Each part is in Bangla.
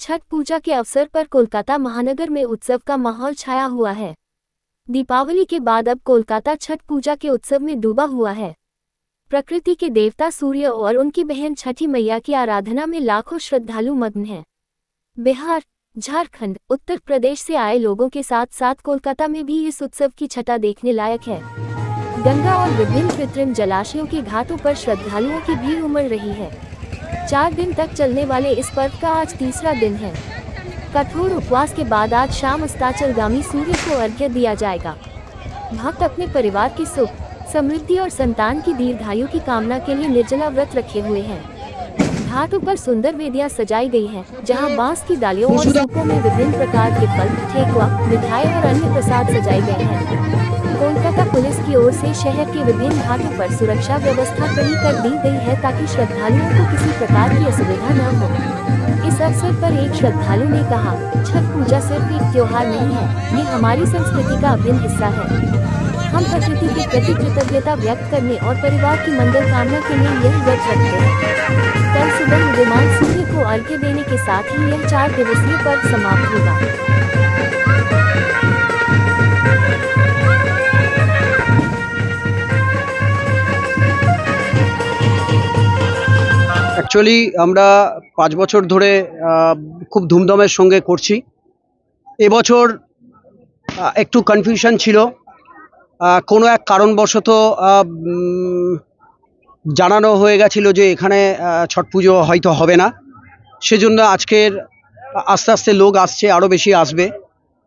छठ पूजा के अवसर पर कोलकाता महानगर में उत्सव का माहौल छाया हुआ है। दीपावली के बाद अब कोलकाता छठ पूजा के उत्सव में डूबा हुआ है। प्रकृति के देवता सूर्य और उनकी बहन छठी मैया की आराधना में लाखों श्रद्धालु मग्न हैं। बिहार, झारखंड, उत्तर प्रदेश से आए लोगों के साथ साथ कोलकाता में भी इस उत्सव की छटा देखने लायक है। गंगा और विभिन्न कृत्रिम जलाशयों के घाटों पर श्रद्धालुओं की भीड़ उमड़ रही है। 4 दिन तक चलने वाले इस पर्व का आज तीसरा दिन है। कठोर उपवास के बाद आज शाम अस्ताचलगामी सूर्य को अर्घ्य दिया जाएगा। भक्त अपने परिवार की सुख, समृद्धि और संतान की दीर्घायु की कामना के लिए निर्जला व्रत रखे हुए हैं। घाटों पर सुंदर वेदियां सजाई गई हैं, जहां बांस की डालियों और सूपों में विभिन्न प्रकार के फल, ठेकुआ, मिठाई और अन्य प्रसाद सजाए गए हैं। कोलकाता पुलिस की ओर से शहर के विभिन्न घाटों पर सुरक्षा व्यवस्था कड़ी कर दी गई है ताकि श्रद्धालुओं को किसी प्रकार की असुविधा न हो। इस अवसर पर एक श्रद्धालु ने कहा, छठ पूजा सिर्फ एक त्योहार नहीं है, ये हमारी संस्कृति का अभिन्न हिस्सा है। हम प्रकृति के प्रति कृतज्ञता व्यक्त करने और परिवार की मंगल कामना के लिए यह व्रत रखते हैं। कल सुबह उदीयमान सूर्य को अर्घ्य देने के साथ ही यह 4 दिवसीय पर्व समाप्त होगा। एक्चुअली আমরা 5 বছর ধরে খুব ধুমধামের সঙ্গে করছি। এবছর একটু কনফিউশন ছিল, কোনো এক কারণবশত জানানো হয়ে গেছিল যে এখানে ছট পুজো হয়তো হবে না। সেজন্য আজকের আস্তে আস্তে লোক আসছে, আরও বেশি আসবে।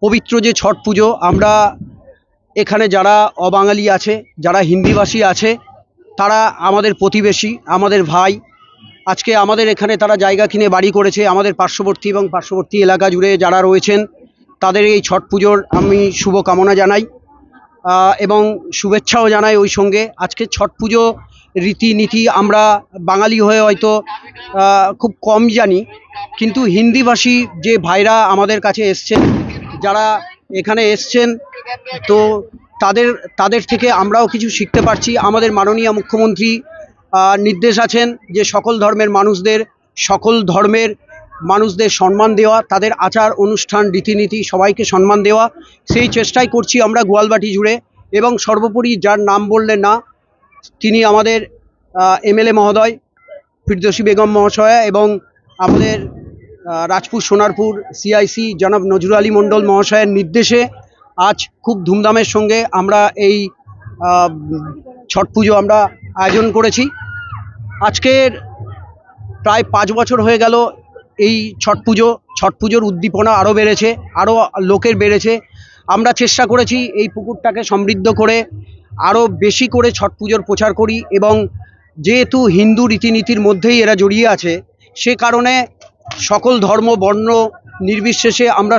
পবিত্র যে ছট পুজো, আমরা এখানে যারা অবাঙালি আছে, যারা হিন্দিভাষী আছে, তারা আমাদের প্রতিবেশী, আমাদের ভাই। আজকে আমাদের এখানে তারা জায়গা কিনে বাড়ি করেছে। আমাদের পার্শ্ববর্তী এবং পার্শ্ববর্তী এলাকা জুড়ে যারা রয়েছেন তাদের এই ছট পুজোর আমি শুভ কামনা জানাই এবং শুভেচ্ছাও জানাই। ওই সঙ্গে আজকে ছট পুজো রীতিনীতি আমরা বাঙালি হয়ে হয়তো খুব কম জানি, কিন্তু হিন্দিভাষী যে ভাইরা আমাদের কাছে এসছেন, যারা এখানে এসছেন, তো তাদের থেকে আমরাও কিছু শিখতে পারছি। আমাদের মাননীয় মুখ্যমন্ত্রী নির্দেশ আছেন যে সকল ধর্মের মানুষদের সম্মান দেওয়া, তাদের আচার অনুষ্ঠান রীতিনীতি সবাইকে সম্মান দেওয়া, সেই চেষ্টাই করছি আমরা গোয়ালবাটি জুড়ে। এবং সর্বোপরি যার নাম বললে না, তিনি আমাদের এমএলএ মহোদয় ফিরদৌসী বেগম মহাশয়া এবং আমাদের রাজপুর সোনারপুর সিআইসি জনাব নজরুল আলী মণ্ডল মহাশয়ের নির্দেশে আজ খুব ধুমধামের সঙ্গে আমরা এই ছট পুজো আমরা আয়োজন করেছি। আজকের প্রায় 5 বছর হয়ে গেল এই ছট পুজোর উদ্দীপনা আরও বেড়েছে, আরও লোকের বেড়েছে। আমরা চেষ্টা করেছি এই পুকুরটাকে সমৃদ্ধ করে আরও বেশি করে ছট পুজোর প্রচার করি, এবং যেহেতু হিন্দু রীতিনীতির মধ্যেই এরা জড়িয়ে আছে, সে কারণে সকল ধর্ম বর্ণ নির্বিশেষে আমরা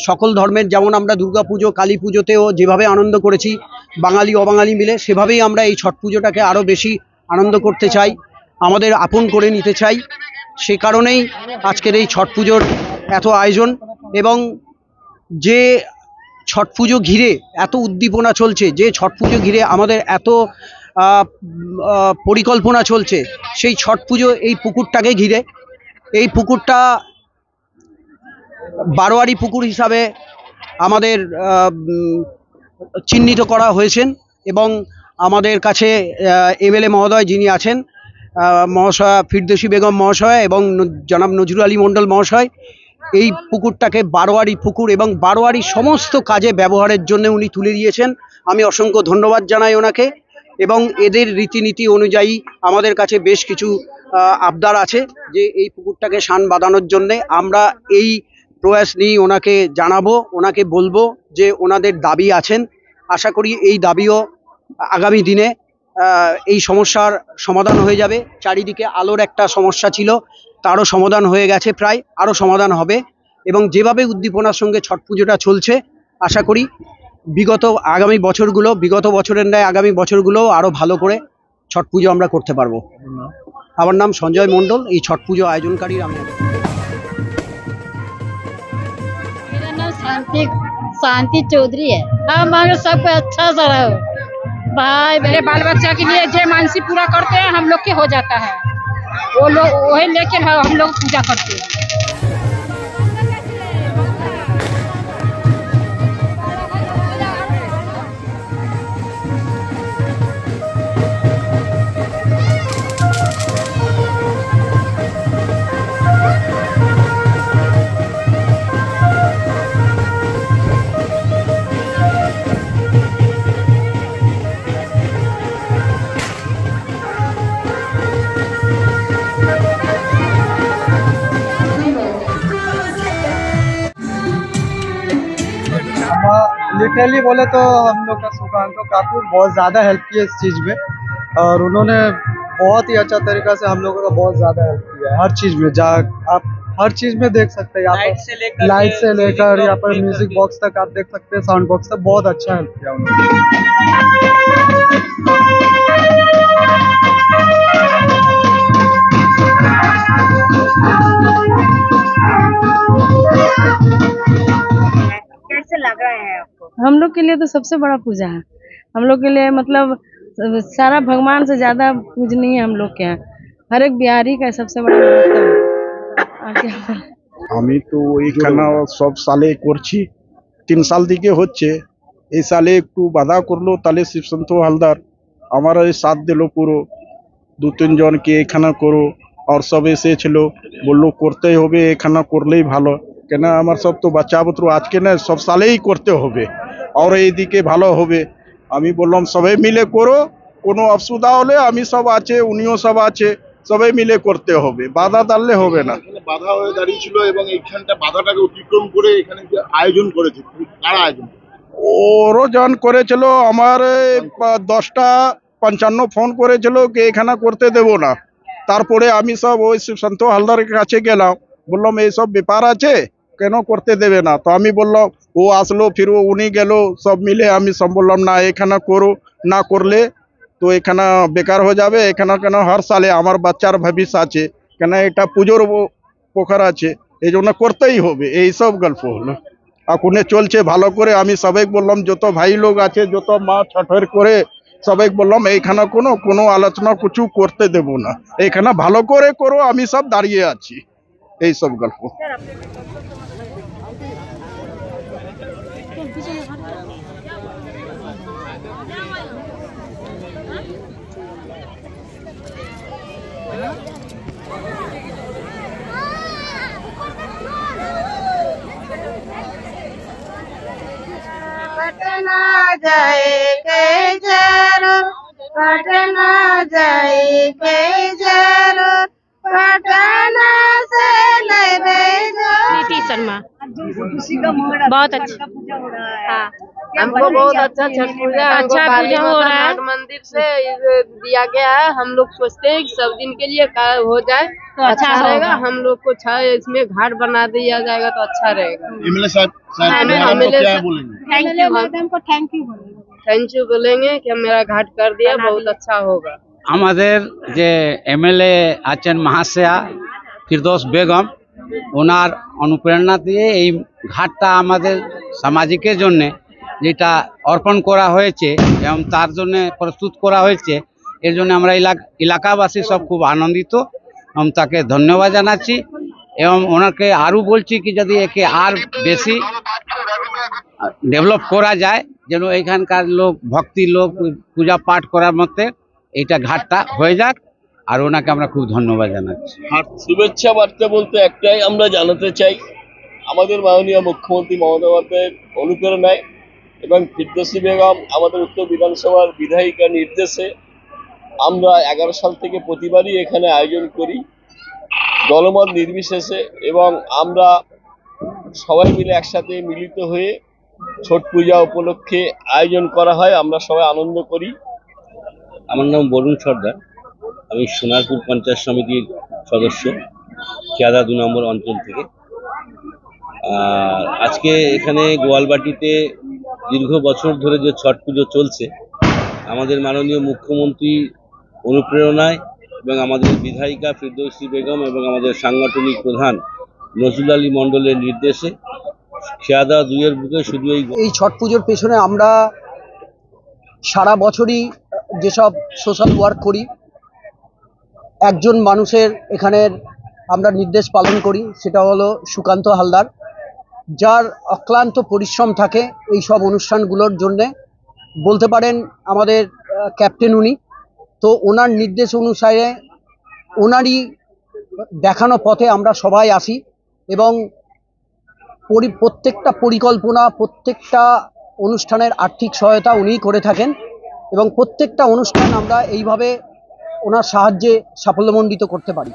সকল ধর্মের, যেমন আমরা দুর্গা পুজো, কালী পুজোতেও যেভাবে আনন্দ করেছি বাঙালি অবাঙালি মিলে, সেভাবেই আমরা এই ছট পুজোটাকে আরও বেশি আনন্দ করতে চাই, আমাদের আপন করে নিতে চাই। সে কারণেই আজকের এই ছট পুজোর এত আয়োজন। এবং যে ছট পুজো ঘিরে এত উদ্দীপনা চলছে, যে ছট পুজো ঘিরে আমাদের এত পরিকল্পনা চলছে, সেই ছট পুজো এই পুকুরটাকে ঘিরে। এই পুকুরটা বারোয়ারি পুকুর হিসাবে আমাদের চিহ্নিত করা হয়েছেন, এবং আমাদের কাছে এমএলএ মহোদয় যিনি আছেন, মহাশয়া ফিরদৌসী বেগম মহাশয় এবং জনাব নজরুল আলী মণ্ডল মহাশয়, এই পুকুরটাকে বারোয়ারি পুকুর এবং বারোয়ারি সমস্ত কাজে ব্যবহারের জন্য উনি তুলে দিয়েছেন। আমি অসংখ্য ধন্যবাদ জানাই ওনাকে। এবং এদের রীতিনীতি অনুযায়ী আমাদের কাছে বেশ কিছু আবদার আছে যে এই পুকুরটাকে শান বাঁধানোর জন্যে আমরা এই প্রয়াস নিয়ে ওনাকে জানাবো, ওনাকে বলবো যে ওনাদের দাবি আছেন। আশা করি এই দাবিও আগামী দিনে এই সমস্যার সমাধান হয়ে যাবে। চারিদিকে আলোর একটা সমস্যা ছিল, তারও সমাধান হয়ে গেছে, প্রায় আরও সমাধান হবে। এবং যেভাবে উদ্দীপনার সঙ্গে ছট পুজোটা চলছে, আশা করি বিগত বছরের ন্যায় আগামী বছরগুলোও আরও ভালো করে ছট পুজো আমরা করতে পারবো। আমার নাম সঞ্জয় মণ্ডল, এই ছট পুজো আয়োজনকারী আমি। मेरा नाम शांति चौधरी है। हम सब अच्छा सा रहो भाई, मेरे बाल बच्चा के लिए जय मानसी पूरा करते हैं, हम लोग के हो जाता है। वो लोग वही लेके हम लोग पूजा करते हैं। लिटरली बोले तो हम लोग का सुकांत काकू बहुत ज़्यादा हेल्प किया इस चीज़ में, और उन्होंने बहुत ही अच्छा तरीका से हम लोगों का बहुत ज़्यादा हेल्प किया है हर चीज़ में। आप हर चीज़ में देख सकते हैं, यहाँ पर लाइट से लेकर यहाँ पर म्यूजिक बॉक्स तक आप देख सकते हैं, साउंड बॉक्स तक बहुत अच्छा हेल्प किया उन्होंने। कैसे लग रहा है आपको? हम लोग के लिए तो सबसे बड़ा पूजा है। हम लोग के लिए मतलब सारा भगवान से ज्यादा पूजनीय हम लोग के यहाँ। हर एक बिहारी का सबसे बड़ा महत्व है। और क्या बोलें? আমি তো এইখানে সব সালে করছি, 3 সাল দিকে হচ্ছে। এই সালে একটু বাধা করলো, তাহলে শিবসন্ত হালদার আমার এই সাথ দিল পুরো, 2-3 জনকে এখানে করো, আর সব এসেছিল, বললো করতেই হবে, এখানে করলেই ভালো, কেন আমার সব তো বাচ্চা বুতরু আজকে না সব সালেই করতে হবে, আর এইদিকে ভালো হবে। আমি বললাম সবাই মিলে করো, কোনো অসুবিধা হলে আমি সব আছে, উনিও সব আছে, সবাই মিলে করতে হবে, বাধা দাঁড়লে হবে না। এখানে বাধা হয়ে দাঁড়িয়েছিল এবং এইখানটা বাধাটাকে অতিক্রম করে এখানে যে আয়োজন করেছে, কারা আয়োজন? ওরও জন করেছিল, আমার 10টা 55 ফোন করেছিল কি এখানে করতে দেব না। তারপরে আমি সব ওই শিবসন্ত হালদারের কাছে গেলাম, বললাম এইসব ব্যাপার আছে, কেন করতে দেবে না? তো আমি বললাম, ও আসলো, ফির উনি গেল, সব মিলে আমি সব বললাম না এখানে করো, না করলে তো এখানে বেকার হয়ে যাবে। এখানে কেন হর সালে আমার বাচ্চার ভবিষ্য আছে, কেন এটা পুজোর পোখর আছে, এই জন্য করতেই হবে। এইসব গল্প হলো, এখনে চলছে ভালো করে। আমি সবাই বললাম, যত ভাই লোক আছে, যত মা ছঠের করে সবাই বললাম এইখানে কোনো আলোচনা কিছু করতে দেব না, এখানে ভালো করে করো, আমি সব দাঁড়িয়ে আছি। এইসব গল্প। पटना जाए के जरूर, पटना जाए के जरूर, पटना से ले प्रीति शर्मा। बहुत अच्छा हाँ, हमको बहुत अच्छा छठ पूजा, अच्छा पूजा हो रहा है। मंदिर से दिया गया है। हम लोग सोचते हैं कि सब दिन के लिए हो जाए तो अच्छा रहेगा। हम लोग को इसमें घाट बना दिया जाएगा तो अच्छा रहेगा। एमएलए साहब क्या बोलेंगे? थैंक यू बोलेंगे कि मेरा घाट कर दिया, बहुत अच्छा होगा। আমাদের যে এমএলএ আছেন মহাশয়া ফিরদৌস বেগম, ওনার অনুপ্রেরণা দিয়ে এই ঘাটটা আমাদের সামাজিকের জন্য যেটা অর্পণ করা হয়েছে এবং তার জন্য প্রস্তুত করা হয়েছে, এর জন্য আমরা এলাকাবাসী সব খুব আনন্দিত এবং তাকে ধন্যবাদ জানাচ্ছি। এবং ওনাকে আরও বলছি কি যদি একে আর বেশি ডেভেলপ করা যায়, যেন এখানকার লোক ভক্তি লোক পূজা পাঠ করার মধ্যে এইটা ঘাটটা হয়ে যাক, আর ওনাকে আমরা খুব ধন্যবাদ জানাচ্ছি। আর শুভেচ্ছা বার্তা বলতে একটাই আমরা জানাতে চাই, আমাদের মাননীয় মুখ্যমন্ত্রী মমতা বন্দ্যোপাধ্যায়ের অনুপ্রেরণায় এবং ফিরদৌসী বেগম আমাদের উত্তর বিধানসভার বিধায়িকা নির্দেশে আমরা 11 সাল থেকে প্রতিবারই এখানে আয়োজন করি, দলমত নির্বিশেষে, এবং আমরা সবাই মিলে একসাথে মিলিত হয়ে ছট পূজা উপলক্ষে আয়োজন করা হয়, আমরা সবাই আনন্দ করি। আমার নাম বরুণ সর্দার, আমি সোনারপুর পঞ্চায়েত সমিতির সদস্য, খেয়াদা 2 নম্বর অঞ্চল থেকে। আজকে এখানে গোয়ালবাটিতে দীর্ঘ বছর ধরে যে ছট পুজো চলছে, আমাদের মাননীয় মুখ্যমন্ত্রী অনুপ্রেরণায় এবং আমাদের বিধায়িকা ফিরদৌসী বেগম এবং আমাদের সাংগঠনিক প্রধান নজরুল আলী মণ্ডলের নির্দেশে খেয়াদা 2-এর বুকে শুধু এই ছট পুজোর পেছনে আমরা সারা বছরই যেসব সোশ্যাল ওয়ার্ক করি, একজন মানুষের এখানের আমরা নির্দেশ পালন করি, সেটা হলো সুকান্ত হালদার, যার অক্লান্ত পরিশ্রম থাকে এই সব অনুষ্ঠানগুলোর জন্যে। বলতে পারেন আমাদের ক্যাপ্টেন উনি। তো ওনার নির্দেশ অনুসারে, ওনারই দেখানো পথে আমরা সবাই আসি এবং প্রত্যেকটা পরিকল্পনা, প্রত্যেকটা অনুষ্ঠানের আর্থিক সহায়তা উনিই করে থাকেন এবং প্রত্যেকটা অনুষ্ঠান আমরা এইভাবে ওনার সাহায্যে সাফল্যমণ্ডিত করতে পারি।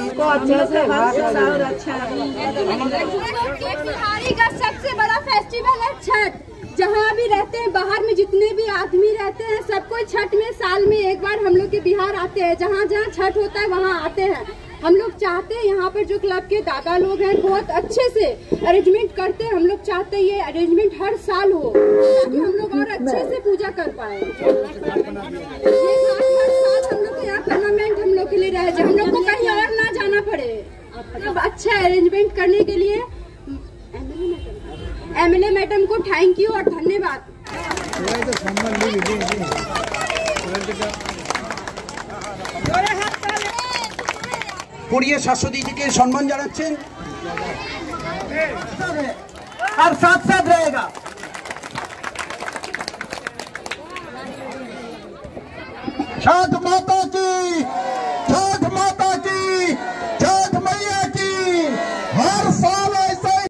हमको अच्छे बिहारी का सबसे बड़ा फेस्टिवल है छठ। जहाँ भी रहते हैं, बाहर में जितने भी आदमी रहते हैं, सब कोई छठ में साल में एक बार हम लोग के बिहार आते हैं। जहाँ जहाँ छठ होता है वहाँ आते हैं। हम लोग चाहते हैं यहाँ पर जो क्लब के दादा लोग हैं बहुत अच्छे से अरेंजमेंट करते हैं। हम लोग चाहते हैं ये अरेंजमेंट हर साल हो ताकि हम लोग और अच्छे से पूजा कर पाए। ये हर साल हम लोग यहाँ टूर्नामेंट हम लोग के लिए रह जाए, हम लोग को कहीं और ना जाना पड़े। अब अच्छा अरेंजमेंट करने के लिए एमएलए मैडम को थैंक यू और धन्यवाद। পড়িয়ে শাশ্বতীজিকে সম্মান জানাচ্ছেন আর সাথ সাথ रहेगा সাধু মাতা